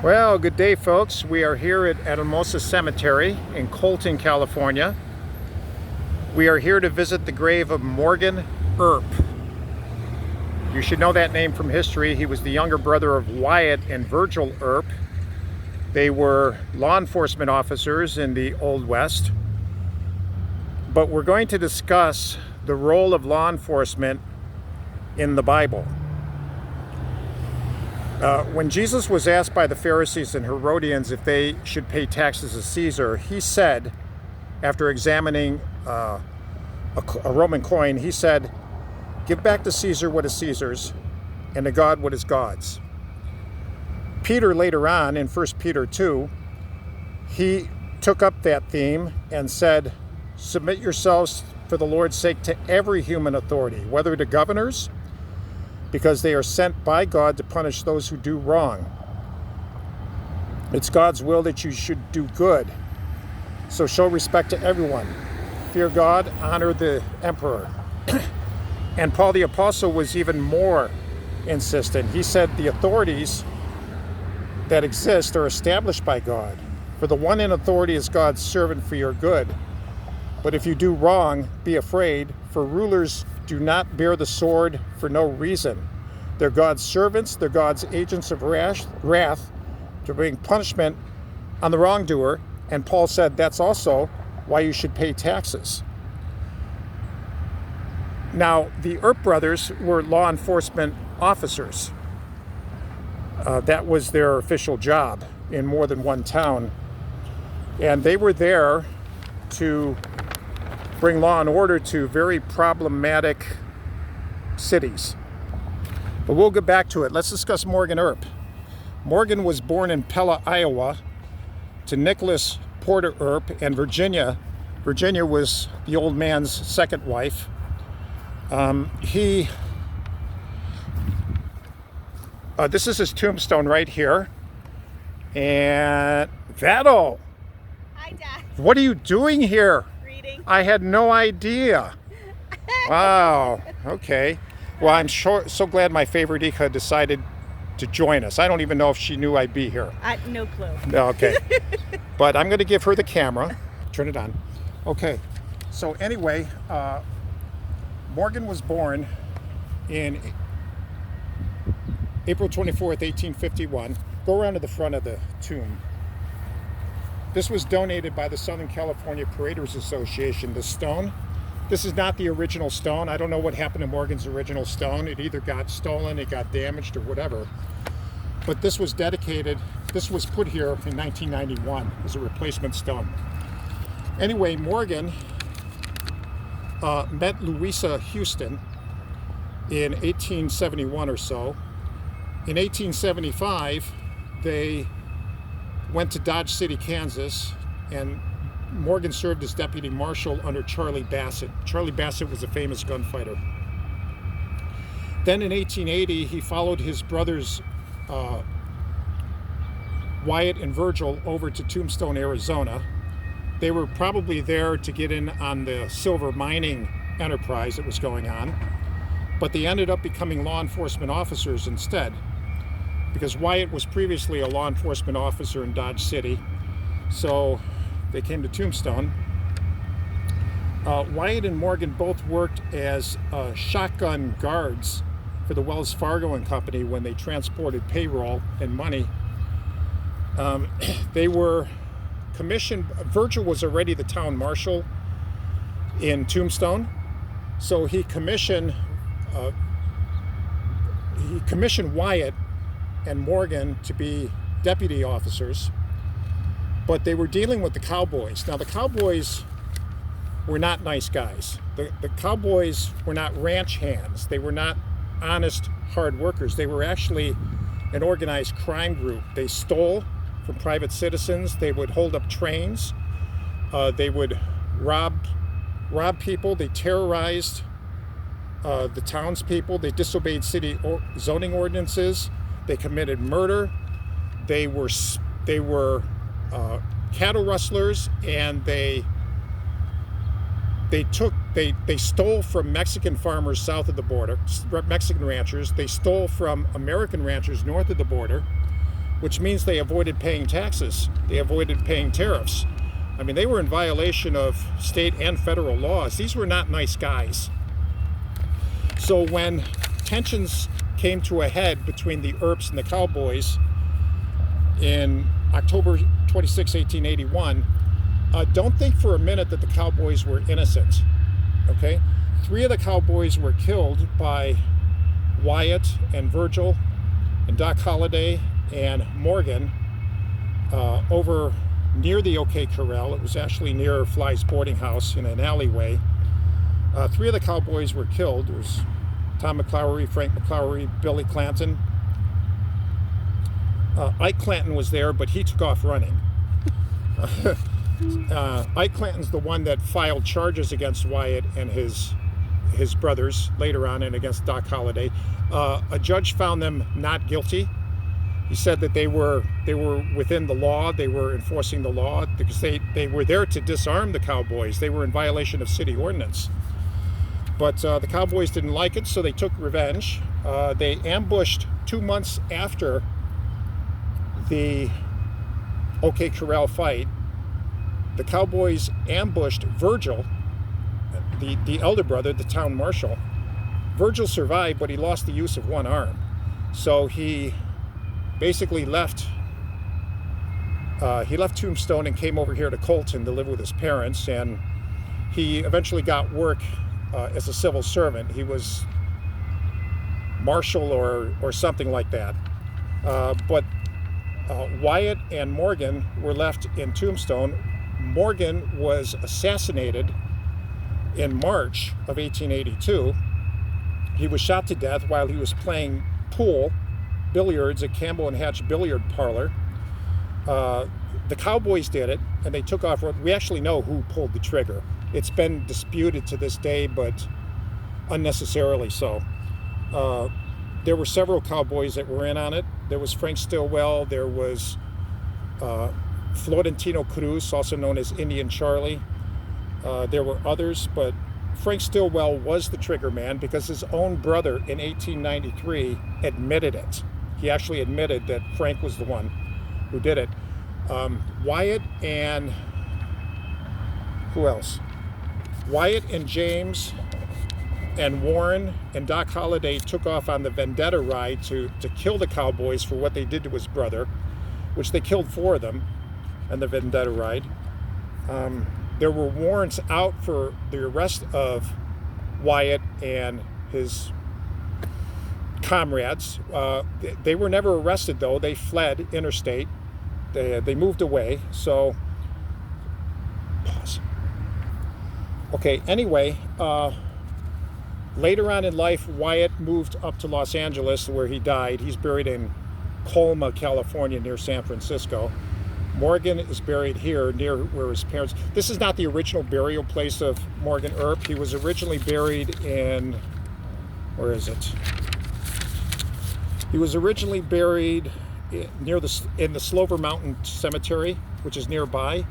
Well, good day, folks. We are here at Hermosa Cemetery in Colton, California. We are here to visit the grave of Morgan Earp. You should know that name from history. He was the younger brother of Wyatt and Virgil Earp. They were law enforcement officers in the Old West. But we're going to discuss the role of law enforcement in the Bible. When Jesus was asked by the Pharisees and Herodians if they should pay taxes to Caesar, he said, after examining a Roman coin, he said, "Give back to Caesar what is Caesar's, and to God what is God's." Peter later on, in 1 Peter 2, he took up that theme and said, "Submit yourselves for the Lord's sake to every human authority, whether to governors, because they are sent by God to punish those who do wrong. It's God's will that you should do good. So show respect to everyone. Fear God, honor the emperor." And Paul the Apostle was even more insistent. He said the authorities that exist are established by God. For the one in authority is God's servant for your good. But if you do wrong, be afraid, for rulers do not bear the sword for no reason. They're God's servants, they're God's agents of wrath to bring punishment on the wrongdoer. And Paul said that's also why you should pay taxes. Now, the Earp brothers were law enforcement officers. That was their official job in more than one town. And they were there to bring law and order to very problematic cities. But we'll get back to it. Let's discuss Morgan Earp. Morgan was born in Pella, Iowa, to Nicholas Porter Earp and Virginia. Virginia was the old man's second wife. This is his tombstone right here. And Vado, Hi, Dad. what are you doing here? Reading. I had no idea. Wow. Okay. Well, I'm so glad my favorite Ika decided to join us. I don't even know if she knew I'd be here. No clue. No, okay. But I'm going to give her the camera. Turn it on. Okay. So anyway, Morgan was born in April 24th, 1851. Go around to the front of the tomb. This was donated by the Southern California Paraders Association, the stone. This is not the original stone. I don't know what happened to Morgan's original stone. It either got stolen, it got damaged, or whatever. But this was dedicated, this was put here in 1991 as a replacement stone. Anyway, Morgan met Louisa Houston in 1871 or so. In 1875, they went to Dodge City, Kansas, and Morgan served as deputy marshal under Charlie Bassett. Charlie Bassett was a famous gunfighter. Then in 1880, he followed his brothers Wyatt and Virgil over to Tombstone, Arizona. They were probably there to get in on the silver mining enterprise that was going on, but they ended up becoming law enforcement officers instead, because Wyatt was previously a law enforcement officer in Dodge City. So they came to Tombstone. Wyatt and Morgan both worked as shotgun guards for the Wells Fargo and Company when they transported payroll and money. They were commissioned. Virgil was already the town marshal in Tombstone, so he commissioned Wyatt and Morgan to be deputy officers. But they were dealing with the Cowboys. Now, the Cowboys were not nice guys. The Cowboys were not ranch hands. They were not honest, hard workers. They were actually an organized crime group. They stole from private citizens. They would hold up trains. They would rob people. They terrorized the townspeople. They disobeyed city zoning ordinances. They committed murder. They were cattle rustlers, and they stole from Mexican farmers south of the border, Mexican ranchers. They stole from American ranchers north of the border. which means they avoided paying taxes. They avoided paying tariffs. I mean, they were in violation of state and federal laws. These were not nice guys. So when tensions came to a head between the Earps and the Cowboys in October 26, 1881, don't think for a minute that the Cowboys were innocent, okay? 3 of the Cowboys were killed by Wyatt and Virgil and Doc Holliday and Morgan over near the OK Corral. It was actually near Fly's boarding house in an alleyway. 3 of the Cowboys were killed. There was Tom McClowery, Frank McClowery, Billy Clanton. Ike Clanton was there, but he took off running. Ike Clanton's the one that filed charges against Wyatt and his brothers later on, and against Doc Holliday. A judge found them not guilty. He said that they were within the law. They were enforcing the law because they were there to disarm the Cowboys. They were in violation of city ordinance. But the Cowboys didn't like it, so they took revenge. They ambushed 2 months after the OK Corral fight. The Cowboys ambushed Virgil, the elder brother, the town marshal. Virgil survived, but he lost the use of one arm. So he basically left Tombstone and came over here to Colton to live with his parents, and he eventually got work as a civil servant. He was marshal or something like that. But Wyatt and Morgan were left in Tombstone. Morgan was assassinated in March of 1882. He was shot to death while he was playing pool, billiards at Campbell Hatch Billiard Parlor. The Cowboys did it, and they took off. We actually know who pulled the trigger. It's been disputed to this day, but unnecessarily so. There were several Cowboys that were in on it. There was Frank Stillwell. There was Florentino Cruz, also known as Indian Charlie. There were others, but Frank Stillwell was the trigger man because his own brother in 1893 admitted it. He actually admitted that Frank was the one who did it. Wyatt and who else? Wyatt and James and Warren and Doc Holliday took off on the vendetta ride to kill the Cowboys for what they did to his brother, which they killed 4 of them on the vendetta ride. There were warrants out for the arrest of Wyatt and his comrades. They were never arrested, though. They fled interstate. They moved away. So, pause. Okay, anyway, later on in life, Wyatt moved up to Los Angeles, where he died. He's buried in Colma, California, near San Francisco. Morgan is buried here near where his parents... This is not the original burial place of Morgan Earp. He was originally buried in... Where is it? He was originally buried in the Slover Mountain Cemetery, which is nearby.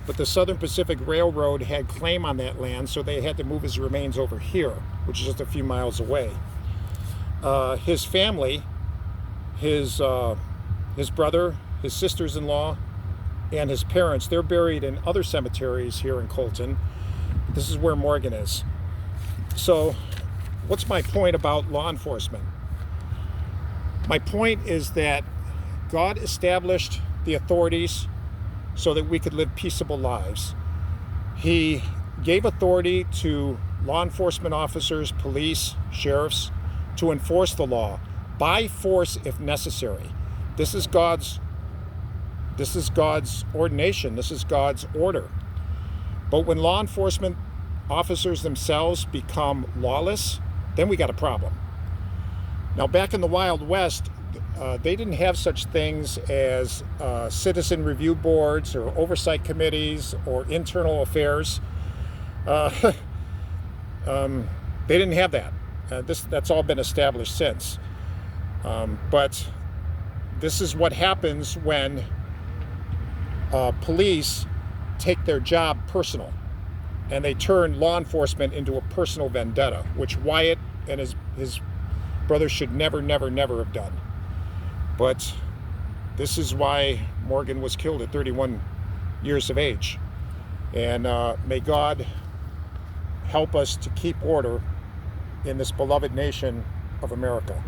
But the Southern Pacific Railroad had claim on that land, so they had to move his remains over here, which is just a few miles away. His family, his brother, his sisters-in-law, and his parents, they're buried in other cemeteries here in Colton. This is where Morgan is. So, what's my point about law enforcement? My point is that God established the authorities so that we could live peaceable lives. He gave authority to law enforcement officers, police, sheriffs, to enforce the law by force if necessary. This is God's ordination. This is God's order. But when law enforcement officers themselves become lawless, then we got a problem. Now, back in the Wild West, they didn't have such things as citizen review boards or oversight committees or internal affairs. They didn't have that. That's all been established since. But this is what happens when police take their job personal, and they turn law enforcement into a personal vendetta, which Wyatt and his brother should never have done. But this is why Morgan was killed at 31 years of age. And may God help us to keep order in this beloved nation of America.